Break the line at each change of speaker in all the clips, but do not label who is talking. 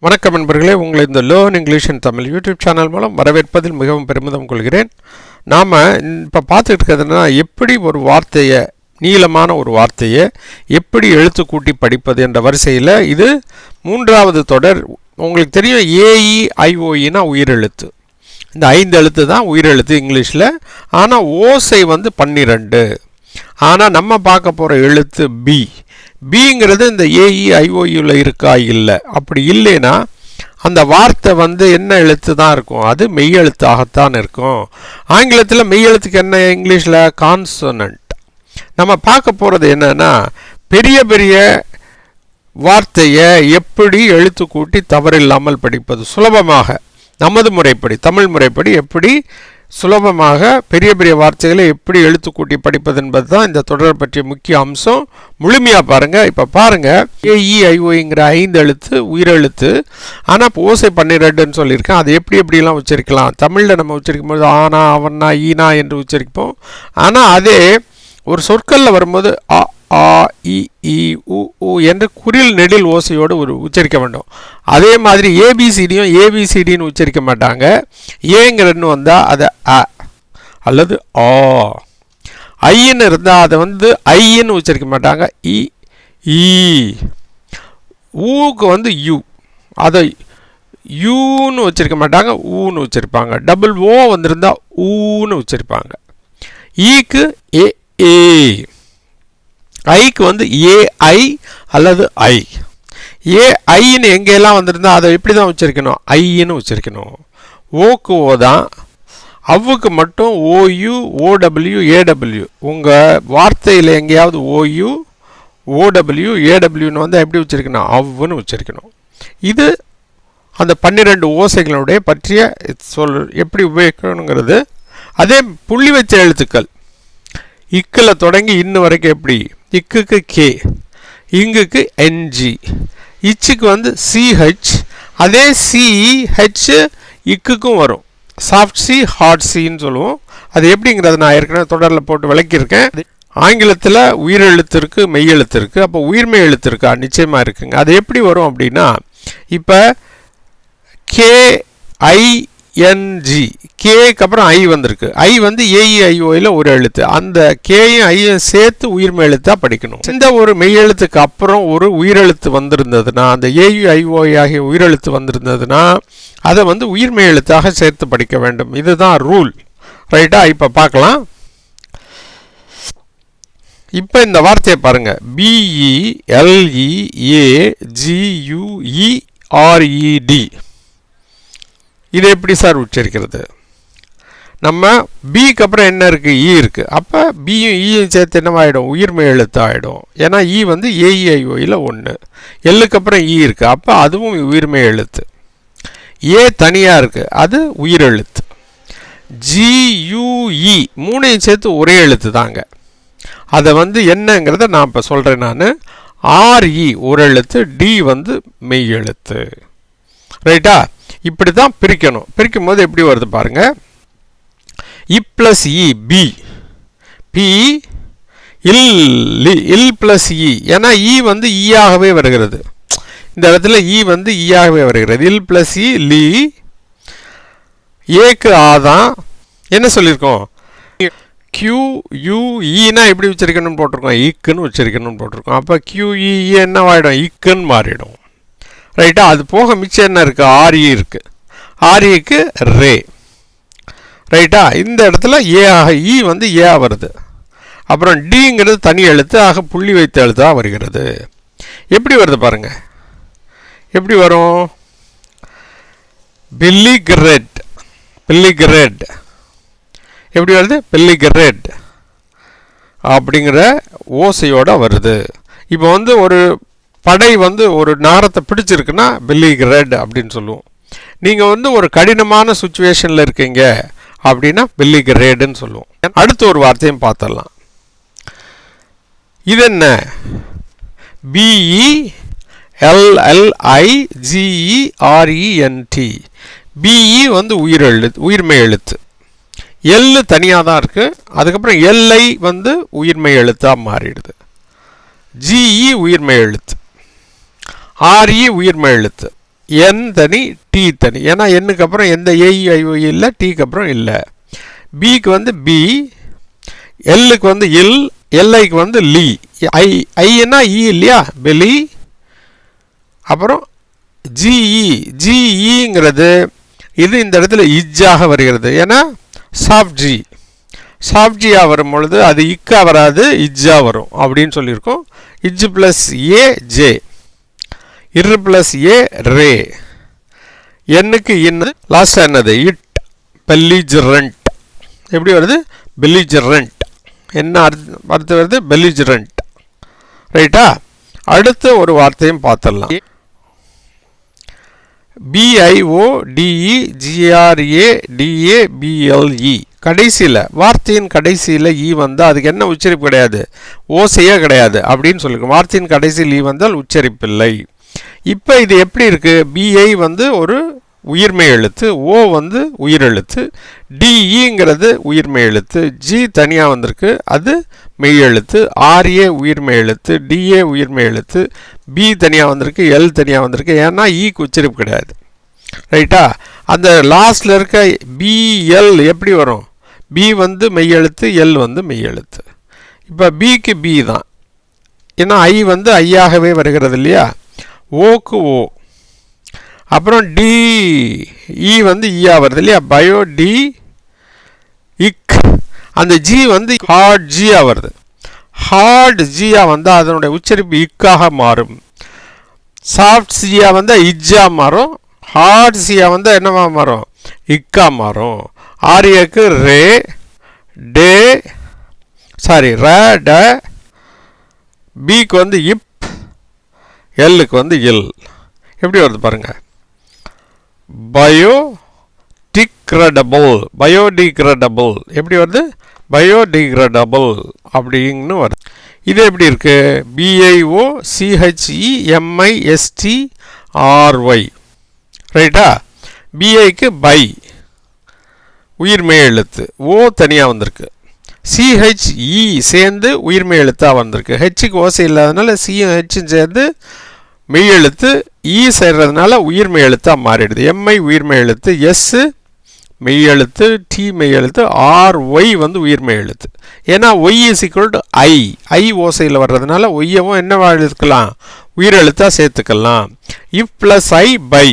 வணக்கம் நண்பர்களே, உங்களை இந்த லேர்ன் இங்கிலீஷ் இன் தமிழ் யூடியூப் சேனல் மூலம் வரவேற்பதில் மிகவும் பெருமிதம் கொள்கிறேன். நாம் இப்போ பார்த்துட்டு இருக்கிறதுனா எப்படி ஒரு வார்த்தையை, நீளமான ஒரு வார்த்தையை எப்படி எழுத்து கூட்டி படிப்பது என்ற வரிசையில் இது மூன்றாவது தொடர். உங்களுக்கு தெரியும், AEIOEனா உயிரெழுத்து. இந்த 5 எழுத்து தான் உயிரெழுத்து இங்கிலீஷில். ஆனால் ஓசை 12. ஆனால் நம்ம பார்க்க போகிற எழுத்து பி. பிங்கிறது இந்த AEIOUல இருக்கா? இல்லை. அப்படி இல்லைன்னா அந்த வார்த்தை என்ன எழுத்து தான் இருக்கும்? அது மெய்யெழுத்தாகத்தான் இருக்கும். ஆங்கிலத்தில் மெய்யெழுத்துக்கு என்ன இங்கிலீஷில்? கான்சோனன்ட். நம்ம பார்க்க போகிறது என்னன்னா, பெரிய பெரிய வார்த்தையை எப்படி எழுத்து கூட்டி தவறில்லாமல் படிப்பது, சுலபமாக நமது முறைப்படி, தமிழ் முறைப்படி எப்படி சுலபமாக பெரிய பெரிய வார்த்தைகளை எப்படி எழுத்து கூட்டி படிப்பது என்பது தான் இந்த தொடர் பற்றிய முக்கிய அம்சம். முழுமையாக பாருங்கள். இப்போ பாருங்கள், AEIOங்கிற 5 எழுத்து உயிரெழுத்து. ஆனால் ஓசை 12ன்னு சொல்லியிருக்கேன். அது எப்படிலாம் உச்சரிக்கலாம்? தமிழில் நம்ம உச்சரிக்கும் போது ஆனா, அவனா, ஈனா என்று உச்சரிப்போம். ஆனால் அதே ஒரு சொற்களில் வரும்போது ஆ, இ, உ என்று குறில் நெடில் ஓசையோடு உச்சரிக்க வேண்டும். அதே மாதிரி ஏபிசிடின்னு உச்சரிக்க மாட்டாங்க. ஏங்கிறன்னு வந்தால் அதை அ அல்லது ஆ. ஐன்னு இருந்தால் அதை ஐன்னு உச்சரிக்க மாட்டாங்க. இ. ஊக்கு யூ, அதை யூன்னு உச்சரிக்க மாட்டாங்க, ஊன்னு உச்சரிப்பாங்க. டபுள் ஓ வந்திருந்தால் ஊன்னு உச்சரிப்பாங்க. ஈக்கு ஏ. ஐக்கு ஏஐ அல்லது ஐ. ஏஐன்னு எங்கெல்லாம் வந்திருந்தா அதை எப்படி தான் உச்சரிக்கணும்? ஐன்னு உச்சரிக்கணும். ஓக்கு ஓ தான். அவ்வுக்கு மட்டும் ஓயு, ஓடபிள்யூ, ஏடபிள்யூ. உங்கள் வார்த்தையில் எங்கேயாவது ஓயு, ஓடபிள்யூ, ஏடபிள்யூன்னு எப்படி உச்சரிக்கணும்? அவ்வுன்னு உச்சரிக்கணும். இது அந்த 12 ஓசைகளுடைய பற்றிய எப்படி உபயோகிக்கணுங்கிறது. அதே புள்ளி வச்ச எழுத்துக்கள் இக்கில் தொடங்கி இன்னும் வரைக்கும் எப்படி? இக்குக்கு கே, இங்குக்கு என்ஜி, இச்சுக்கு சிஹெச். அதே சிஹெச் இக்குக்கும் வரும். சாஃப்ட் சி, ஹார்ட் சின்னு சொல்லுவோம். அது எப்படிங்கிறது நான் ஏற்கனவே தொடரில் போட்டு விளக்கியிருக்கேன். ஆங்கிலத்தில் உயிரெழுத்து இருக்குது, மெய்யெழுத்து இருக்குது. அப்போ உயிர்மெய் எழுத்து இருக்கா? நிச்சயமாக இருக்குங்க. அது எப்படி வரும் அப்படின்னா, இப்போ KING, கேக்கு அப்புறம் ஐ வந்திருக்கு. ஐ AEIOயில் ஒரு எழுத்து. அந்த கேயும் ஐயும் சேர்த்து உயிர்மெய் எழுத்தாக படிக்கணும். இந்த ஒரு மெய்யெழுத்துக்கு அப்புறம் ஒரு உயிரெழுத்து வந்திருந்ததுன்னா, அந்த AEIO ஆகிய உயிரெழுத்து வந்திருந்ததுன்னா அதை உயிர்மெய் எழுத்தாக சேர்த்து படிக்க வேண்டும். இதுதான் ரூல். ரைட்டா? இப்போ பார்க்கலாம். இப்போ இந்த வார்த்தையை பாருங்க. BELEAGUERED. இது எப்படி சார் உச்சரிக்கிறது? நம்ம பிக்கு அப்புறம் என்ன இருக்குது? ஈ இருக்குது. அப்போ பியும் ஈயும் சேர்த்து என்னவாயிடும்? உயிர்மெய் எழுத்து ஆகிடும். ஏன்னா ஈ AEIOயில் 1. எல்லுக்கு அப்புறம் ஈ இருக்குது. அப்போ அதுவும் உயிர்மெய் எழுத்து. ஏ தனியாக இருக்குது, அது உயிரெழுத்து. GUE மூணையும் சேர்த்து ஒரே எழுத்து தாங்க. அதை என்னங்கிறத நான் இப்போ சொல்கிறேன். நான் RE ஒரு எழுத்து, டி மெய் எழுத்து. ரைட்டா? இப்படி தான் பிரிக்கணும். பிரிக்கும் போது எப்படி வருது பாருங்க. இ பிளஸ் இ, பி. பி இல் பிளஸ் இ. ஏன்னா இ ஈயாகவே வருகிறது. இந்த இடத்துல இ ஈயாகவே வருகிறது. இல் பிளஸ் இ, லி. ஏக்கு ஆதான். என்ன சொல்லியிருக்கோம்? QUEனா எப்படி உச்சரிக்கணும்னு போட்டிருக்கோம்? ஈக்குன்னு உச்சரிக்கணும்னு போட்டிருக்கோம். அப்போ QE என்னவாயிடும்? ஈக்குன்னு மாறிடும். ரைட்டா? அது போக மிச்சம் என்ன இருக்குது? RE இருக்குது. REக்கு ரே. ரைட்டா? இந்த இடத்துல ஏ ஆக இ ஏ வருது. அப்புறம் டிங்கிறது தனி எழுத்து, ஆக புள்ளி வைத்த எழுத்தாக வருகிறது. எப்படி வருது பாருங்க. எப்படி வரும்? பில்லிகிரெட். பில்லிகிரெட் எப்படி வருது? பில்லிகிரெட் அப்படிங்கிற ஓசையோட வருது. இப்போ ஒரு படை ஒரு நகரத்தை பிடிச்சிருக்குன்னா பில்லிகிரெட் அப்படின்னு சொல்லுவோம். நீங்கள் ஒரு கடினமான சுச்சுவேஷனில் இருக்கீங்க அப்படின்னா பில்லிகிரெட்னு சொல்லுவோம். அடுத்த ஒரு வார்த்தையும் பார்த்துடலாம். இது என்ன? BELLIGERENT. BE உயிர்மெய் எழுத்து. எல்லு தனியாக தான் இருக்குது. அதுக்கப்புறம் எல்ஐ உயிர்மெய் எழுத்தாக மாறிடுது. GE உயிர்மெய் எழுத்து. RE உயிர்மெய் எழுத்து. என் தனி டி தனி, ஏன்னா எண்ணுக்கு அப்புறம் எந்த ஏஇஐஓஇ இல்லை, டீக்கு அப்புறம் இல்லை. பிக்கு வந்து பி, எல்லுக்கு வந்து இல், எல்ஐக்கு வந்து லீ, ஐன்னா இ இல்லையா, பெலி. அப்புறம் ஜிஇ, ஜிஇங்கிறது இது இந்த இடத்துல இஜ்ஜாக வருகிறது, ஏன்னா சாஃப்ட் ஜியாக வரும் பொழுது அது இக்கா வராது, இஜ்ஜா வரும் அப்படின்னு சொல்லியிருக்கோம். இஜ் ப்ளஸ் ஏ ஜே, இர் ப்ளஸ் ஏ ரே, எண்ணுக்கு இன்னு, லாஸ்ட் என்னது இட், பெல்லிஜரண்ட். எப்படி வருது, பெல்லிஜரண்ட். என்ன அடுத்து வருது, பெல்லிஜரண்ட். ரைட்டா? அடுத்த ஒரு வார்த்தையும் பார்த்துடலாம். BIODEGRADABLE, கடைசியில் வார்த்தையின் கடைசியில் ஈ வந்தால் அதுக்கு என்ன உச்சரிப்பு கிடையாது, ஓசையே கிடையாது அப்படின்னு சொல்லியிருக்கோம். வார்த்தையின் கடைசியில் ஈ வந்தால் உச்சரிப்பில்லை. இப்போ இது எப்படி இருக்குது, பிஐ வந்து ஒரு உயிர்மை எழுத்து, ஓ வந்து உயிரெழுத்து, டிஇங்கிறது உயிர்மை எழுத்து, ஜி தனியாக வந்திருக்கு அது மெய் எழுத்து, ஆர்ஏ உயிர்மை எழுத்து, டிஏ உயிர்மை எழுத்து, பி தனியாக வந்திருக்கு, எல் தனியாக வந்திருக்கு, ஏன்னா ஈக்கு உச்சரிப்பு கிடையாது. ரைட்டா? அந்த லாஸ்டில் இருக்க பிஎல் எப்படி வரும், பி வந்து மெய் எழுத்து, எல் வந்து மெய் எழுத்து. இப்போ பிக்கு பி தான், ஏன்னா ஐ வந்து ஐயாகவே வருகிறது இல்லையா, ஓக்கு ஓ. அப்புறம் டி இ வந்து ஈயா வருது இல்லையா, பயோ டி இக். அந்த ஜி வந்து ஹார்ட் ஜியா வருது, ஹார்ட் ஜியா வந்தால் அதனுடைய உச்சரிப்பு இக்காக மாறும். சாஃப்ட் சியா வந்தால் இஜ்ஜா மாறும், ஹார்ட் சியா வந்தால் என்னவா மாறும், இக்கா மாறும். ஆரியக்கு ரே டே சாரி ர ட, பிக்கு வந்து இப், எல்லுக்கு வந்து இல். எப்படி வருது பாருங்க, பயோடிகிரேடபிள், பயோடிகிரேடபிள் எப்படி வருது, பயோடிகிரேடபிள் அப்படின்னு வருது. இது எப்படி இருக்கு, BIOCHEMISTRY. ரைட்டா? பிஐக்கு பை உயிர்மெய் எழுத்து, ஓ தனியாக வந்திருக்கு, சிஹெச்இ சேர்ந்து உயிர்மெய் எழுத்தாக வந்திருக்கு, ஹெச்சுக்கு ஓசை இல்லாதனால சியும் ஹெச்சும் சேர்ந்து மெய் எழுத்து, இ சேர்றதுனால உயிர்மெய் எழுத்தாக மாறிடுது. எம்ஐ உயிர்மெய் எழுத்து, எஸ் மெய் எழுத்து, டி மெய் எழுத்து, ஆர் ஒய் வந்து உயிர்மெய் எழுத்து. ஏன்னா ஒய் இஸ் ஈக்குவல் டு ஐ, ஐ ஓசையில் வர்றதுனால ஒய்யவும் என்னவா எழுத்துக்கலாம், உயிரெழுத்தாக சேர்த்துக்கலாம். இஃப் ப்ளஸ் ஐ பை,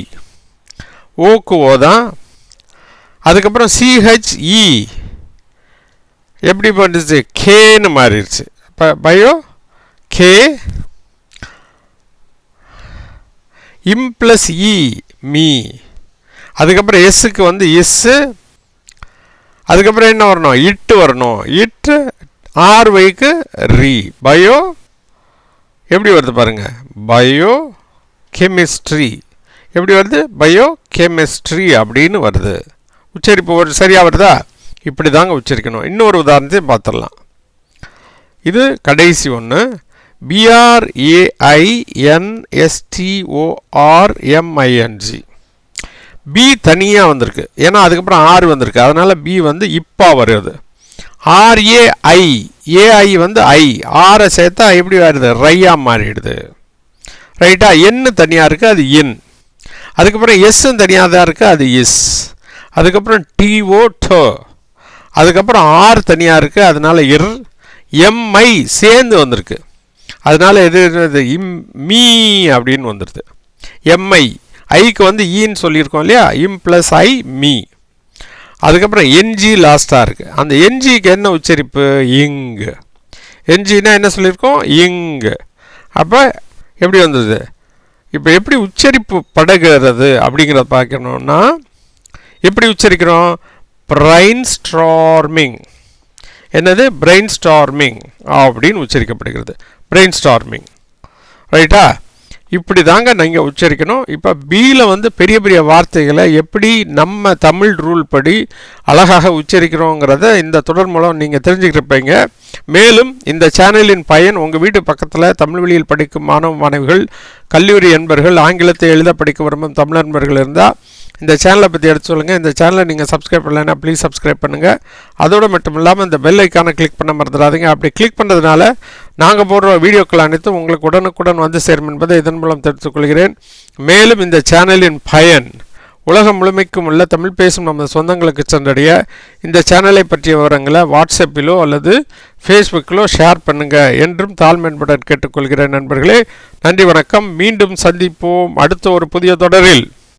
ஓக்கு ஓ தான். அதுக்கப்புறம் சிஹெச்இ எப்படி பண்ணிச்சு, கேன்னு மாறிடுச்சு. இப்போ பயோ கே, இம் ப்ளஸ் இ மீ, அதுக்கப்புறம் எஸ்ஸுக்கு வந்து எஸ்ஸு, அதுக்கப்புறம் என்ன வரணும், இட்டு வரணும், இட்டு ஆர் வைக்கு ரீ. பயோ எப்படி வருது பாருங்க, பயோ கெமிஸ்ட்ரி எப்படி வருது, பயோ கெமிஸ்ட்ரி அப்படின்னு வருது. உச்சரிப்பு ஒரு சரியாக வருதா, இப்படி தாங்க உச்சரிக்கணும். இன்னொரு உதாரணத்தையும் பார்த்துடலாம். இது கடைசி ஒன்று, BRAINSTORMING. பி தனியாக வந்திருக்கு, ஏன்னா அதுக்கப்புறம் ஆர் வந்திருக்கு, அதனால் பி வந்து இப்பா வருது. RAI, ஏஐ வந்து ஐ, ஆரை சேர்த்தா எப்படி வருது, ரையாக மாறிடுது. ரைட்டா? என்னு தனியாக இருக்குது, அது இன். அதுக்கப்புறம் எஸ்ஸும் தனியாக தான் இருக்குது, அது இஸ். அதுக்கப்புறம் டிஓ டோ, அதுக்கப்புறம் ஆர் தனியாக இருக்குது, அதனால் இர். எம்ஐ சேர்ந்து வந்திருக்கு, அதனால் எது இம் மீ அப்படின்னு வந்துடுது. எம்ஐ ஐக்கு வந்து ஈன்னு சொல்லியிருக்கோம் இல்லையா, இம் ப்ளஸ் ஐ மீ. அதுக்கப்புறம் என்ஜி லாஸ்ட்டாக இருக்குது, அந்த என்ஜிக்கு என்ன உச்சரிப்பு, இங்கு. என்ஜின்னா என்ன சொல்லியிருக்கோம், இங்கு. அப்போ எப்படி வந்தது, இப்போ எப்படி உச்சரிப்பு படுகிறது அப்படிங்கிறத பார்க்கணுன்னா எப்படி உச்சரிக்கிறோம், பிரைன் ஸ்டார்மிங். என்னது, பிரெயின் ஸ்டார்மிங் அப்படின்னு உச்சரிக்கப்படுகிறது, பிரெயின் ஸ்டார்மிங். ரைட்டா? இப்படி தாங்க நீங்கள் உச்சரிக்கணும். இப்போ பியில் வந்து பெரிய பெரிய வார்த்தைகளை எப்படி நம்ம தமிழ் ரூல் படி அழகாக உச்சரிக்கிறோங்கிறத இந்த தொடர் மூலம் நீங்கள் தெரிஞ்சுக்கிட்டுருப்பீங்க. மேலும் இந்த சேனலின் பயன் உங்கள் வீட்டு பக்கத்தில் தமிழ் வழியில் படிக்கும் மாணவ மாணவிகள், கல்லூரி என்பர்கள், ஆங்கிலத்தை எழுத படிக்க விரும்பும் தமிழ் நண்பர்கள் இருந்தால் இந்த சேனலை பற்றி எடுத்து சொல்லுங்கள். இந்த சேனலை நீங்கள் சப்ஸ்கிரைப் பண்ணலைன்னா ப்ளீஸ் சப்ஸ்கிரைப் பண்ணுங்கள். அதோடு மட்டும் இல்லாமல் இந்த பெல் ஐக்கானை கிளிக் பண்ண மறந்துடாதீங்க. அப்படி கிளிக் பண்ணுறதுனால நாங்கள் போடுற வீடியோக்கள் அனைத்தும் உங்களுக்கு உடனுக்குடன் வந்து சேரும் என்பதை இதன் மூலம் தெரிவித்துக் கொள்கிறேன். மேலும் இந்த சேனலின் பயன் உலகம் முழுமைக்கும் உள்ள தமிழ் பேசும் நமது சொந்தங்களுக்கு சென்றடைய இந்த சேனலை பற்றிய விவரங்களை வாட்ஸ்அப்பிலோ அல்லது ஃபேஸ்புக்கிலோ ஷேர் பண்ணுங்கள் என்றும் தாழ்மையுடன் கேட்டுக்கொள்கிறேன். நண்பர்களே, நன்றி, வணக்கம். மீண்டும் சந்திப்போம் அடுத்த ஒரு புதிய தொடரில்.